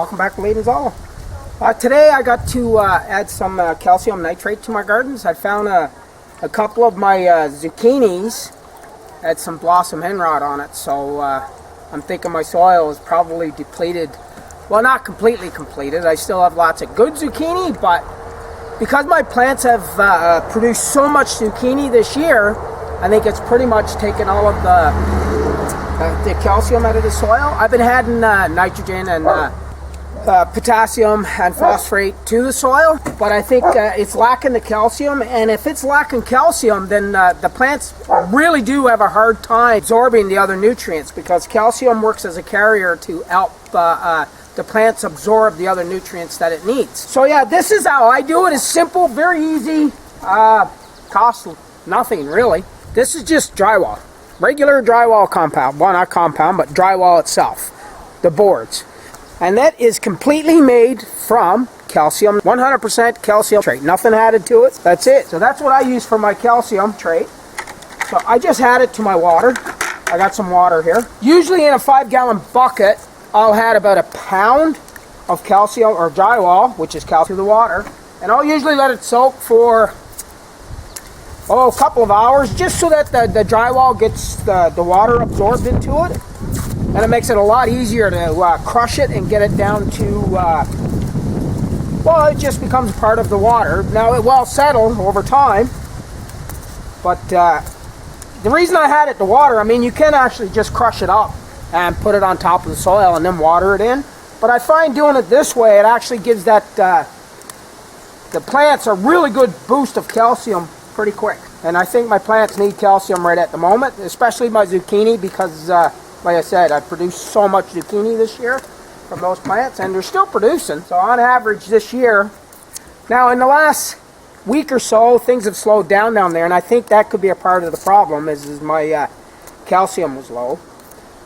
Welcome back to Layden's All. Today I got to add some calcium nitrate to my gardens. I found a couple of my zucchinis had some blossom hen rot on it, so I'm thinking my soil is probably depleted. Well, not completely completed. I still have lots of good zucchini, but because my plants have produced so much zucchini this year, I think it's pretty much taken all of the calcium out of the soil. I've been adding nitrogen and potassium and phosphate to the soil, but I think it's lacking the calcium, and if it's lacking calcium, then the plants really do have a hard time absorbing the other nutrients, because calcium works as a carrier to help the plants absorb the other nutrients that it needs. So yeah, this is how I do it. It's simple, very easy, costs nothing really. This is just drywall, regular drywall compound. Well, not compound, but drywall itself, the boards. And that is completely made from calcium, 100% calcium trait, nothing added to it. That's it. So that's what I use for my calcium trait. So I just add it to my water. I got some water here. Usually in a 5-gallon bucket, I'll add about a pound of calcium or drywall, which is calcium, to the water. And I'll usually let it soak for a couple of hours, just so that the drywall gets the water absorbed into it. And it makes it a lot easier to crush it and get it down to, well, it just becomes part of the water. Now, it will settle over time, but the reason I had it to water, I mean, you can actually just crush it up and put it on top of the soil and then water it in. But I find doing it this way, it actually gives that the plants a really good boost of calcium pretty quick. And I think my plants need calcium right at the moment, especially my zucchini, because like I said, I produced so much zucchini this year from those plants, and they're still producing. So on average this year, now in the last week or so, things have slowed down there, and I think that could be a part of the problem, is my calcium was low.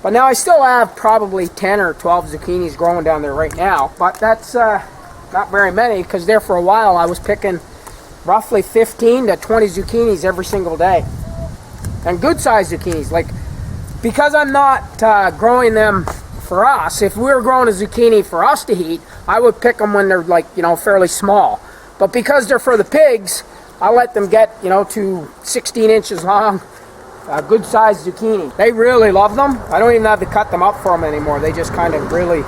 But now I still have probably 10 or 12 zucchinis growing down there right now, but that's not very many, because there for a while I was picking roughly 15 to 20 zucchinis every single day. And good sized zucchinis, like, because I'm not growing them for us. If we were growing a zucchini for us to eat, I would pick them when they're, like, fairly small. But because they're for the pigs, I let them get, to 16 inches long, good sized zucchini. They really love them. I don't even have to cut them up for them anymore. They just kind of really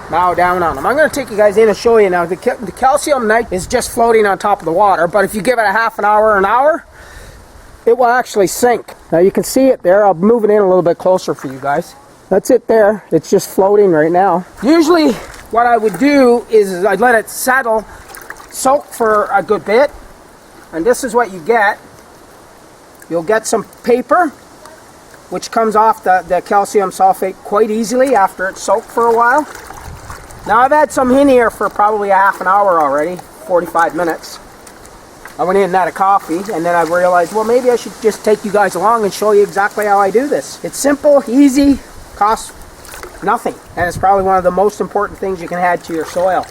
mow down on them. I'm going to take you guys in and show you now. The calcium nitrate is just floating on top of the water, but if you give it a half an hour or an hour, it will actually sink. Now you can see it there. I'll move it in a little bit closer for you guys. That's it there. It's just floating right now. Usually what I would do is I'd let it settle, soak for a good bit, and this is what you get. You'll get some paper, which comes off the calcium sulfate quite easily after it's soaked for a while. Now I've had some in here for probably a half an hour already, 45 minutes. I went in and had a coffee, and then I realized, well, maybe I should just take you guys along and show you exactly how I do this. It's simple, easy, costs nothing, and it's probably one of the most important things you can add to your soil.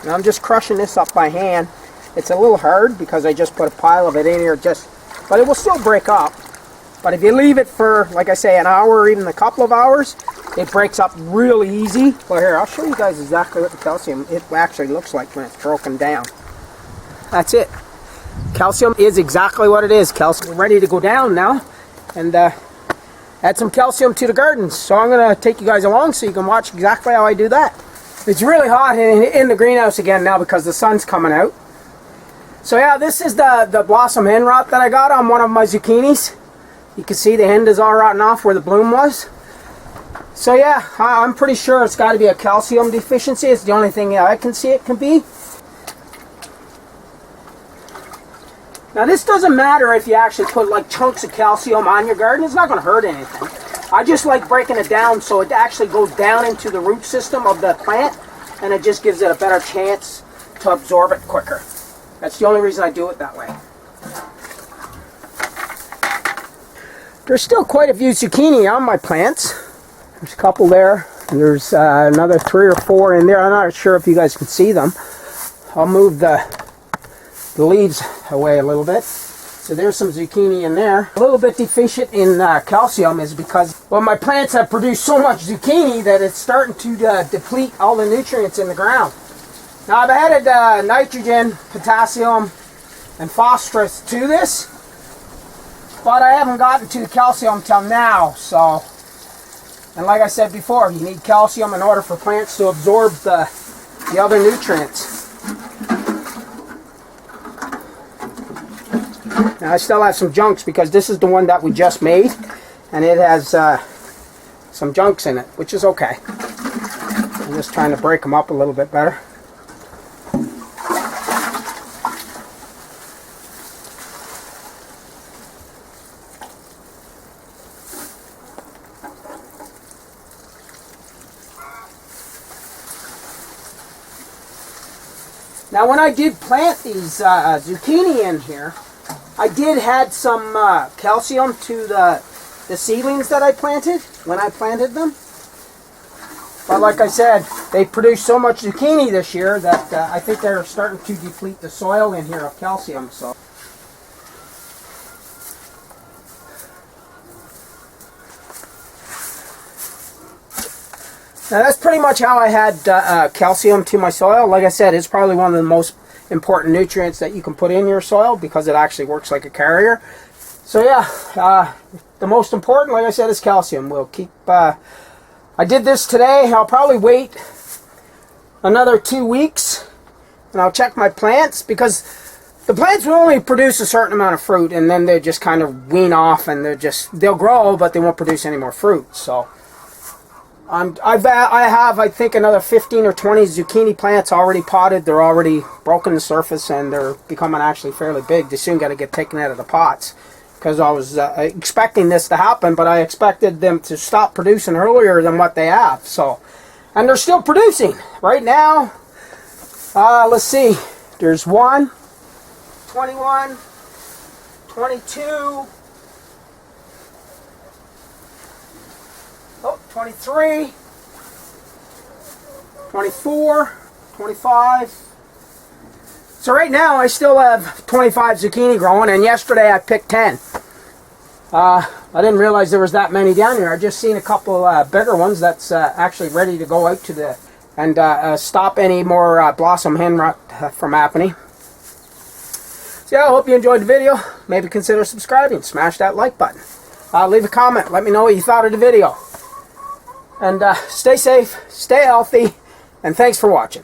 Now I'm just crushing this up by hand. It's a little hard because I just put a pile of it in here, but it will still break up. But if you leave it for, like I say, an hour or even a couple of hours, it breaks up really easy. Well, here, I'll show you guys exactly what the calcium it actually looks like when it's broken down. That's it. Calcium is exactly what it is. Calcium ready to go down now, and add some calcium to the gardens. So I'm going to take you guys along so you can watch exactly how I do that. It's really hot in the greenhouse again now because the sun's coming out. So yeah, this is the blossom hen rot that I got on one of my zucchinis. You can see the end is all rotten off where the bloom was. So yeah, I'm pretty sure it's got to be a calcium deficiency. It's the only thing I can see it can be. Now this doesn't matter if you actually put like chunks of calcium on your garden. It's not going to hurt anything. I just like breaking it down so it actually goes down into the root system of the plant, and it just gives it a better chance to absorb it quicker. That's the only reason I do it that way. There's still quite a few zucchini on my plants. There's a couple there. There's another 3 or 4 in there. I'm not sure if you guys can see them. I'll move the leaves away a little bit. So there's some zucchini in there. A little bit deficient in calcium is because, Well, my plants have produced so much zucchini that it's starting to deplete all the nutrients in the ground. Now I've added nitrogen, potassium, and phosphorus to this, but I haven't gotten to the calcium till now. So, and like I said before, you need calcium in order for plants to absorb the other nutrients. Now I still have some junks because this is the one that we just made, and it has some junks in it, which is okay. I'm just trying to break them up a little bit better. Now when I did plant these zucchini in here, I did add some calcium to the seedlings that I planted when I planted them. But like I said, they produced so much zucchini this year that I think they're starting to deplete the soil in here of calcium. So. Now that's pretty much how I had calcium to my soil. Like I said, it's probably one of the most important nutrients that you can put in your soil because it actually works like a carrier. So yeah, the most important, like I said, is calcium. We'll keep, I did this today. I'll probably wait another 2 weeks and I'll check my plants, because the plants will only produce a certain amount of fruit and then they just kind of wean off, and they'll grow, but they won't produce any more fruit. So I have, I think, another 15 or 20 zucchini plants already potted. They're already broken the surface and they're becoming actually fairly big. They soon got to get taken out of the pots, because I was expecting this to happen, but I expected them to stop producing earlier than what they have. So, and they're still producing right now. Let's see. There's 1, 21, 22. 23, 24, 25. So right now I still have 25 zucchini growing, and yesterday I picked 10. I didn't realize there was that many down here. I just seen a couple bigger ones that's actually ready to go out to the and stop any more blossom hen rot from happening. So yeah, I hope you enjoyed the video. Maybe consider subscribing. Smash that like button. Leave a comment. Let me know what you thought of the video. And stay safe, stay healthy, and thanks for watching.